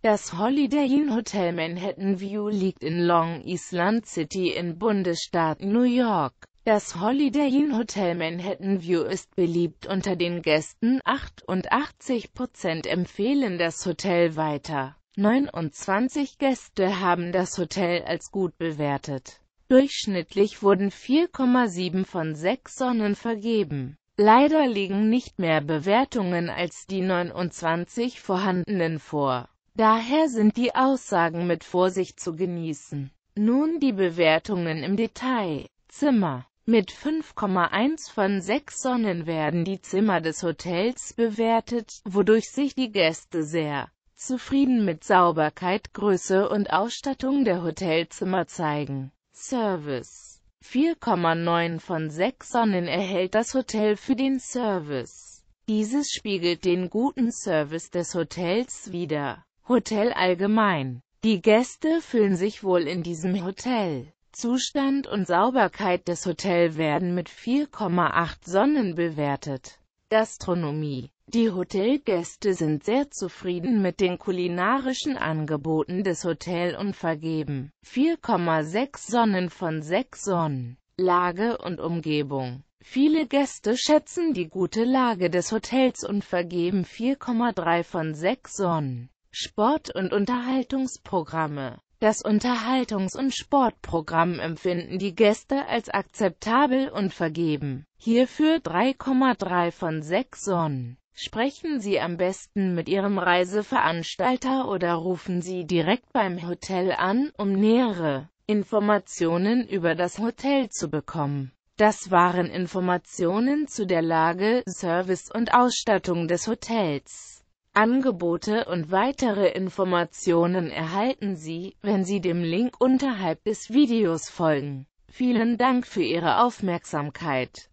Das Holiday Inn Hotel Manhattan View liegt in Long Island City im Bundesstaat New York. Das Holiday Inn Hotel Manhattan View ist beliebt unter den Gästen, 88% empfehlen das Hotel weiter. 29 Gäste haben das Hotel als gut bewertet. Durchschnittlich wurden 4,7 von 6 Sonnen vergeben. Leider liegen nicht mehr Bewertungen als die 29 vorhandenen vor. Daher sind die Aussagen mit Vorsicht zu genießen. Nun die Bewertungen im Detail. Zimmer. Mit 5,1 von 6 Sonnen werden die Zimmer des Hotels bewertet, wodurch sich die Gäste sehr zufrieden mit Sauberkeit, Größe und Ausstattung der Hotelzimmer zeigen. Service. 4,9 von 6 Sonnen erhält das Hotel für den Service. Dieses spiegelt den guten Service des Hotels wider. Hotel allgemein. Die Gäste fühlen sich wohl in diesem Hotel. Zustand und Sauberkeit des Hotels werden mit 4,8 Sonnen bewertet. Gastronomie. Die Hotelgäste sind sehr zufrieden mit den kulinarischen Angeboten des Hotels und vergeben 4,6 Sonnen von 6 Sonnen. Lage und Umgebung. Viele Gäste schätzen die gute Lage des Hotels und vergeben 4,3 von 6 Sonnen. Sport- und Unterhaltungsprogramme. Das Unterhaltungs- und Sportprogramm empfinden die Gäste als akzeptabel und vergeben hierfür 3,3 von 6 Sonnen. Sprechen Sie am besten mit Ihrem Reiseveranstalter oder rufen Sie direkt beim Hotel an, um nähere Informationen über das Hotel zu bekommen. Das waren Informationen zu der Lage, Service und Ausstattung des Hotels. Angebote und weitere Informationen erhalten Sie, wenn Sie dem Link unterhalb des Videos folgen. Vielen Dank für Ihre Aufmerksamkeit.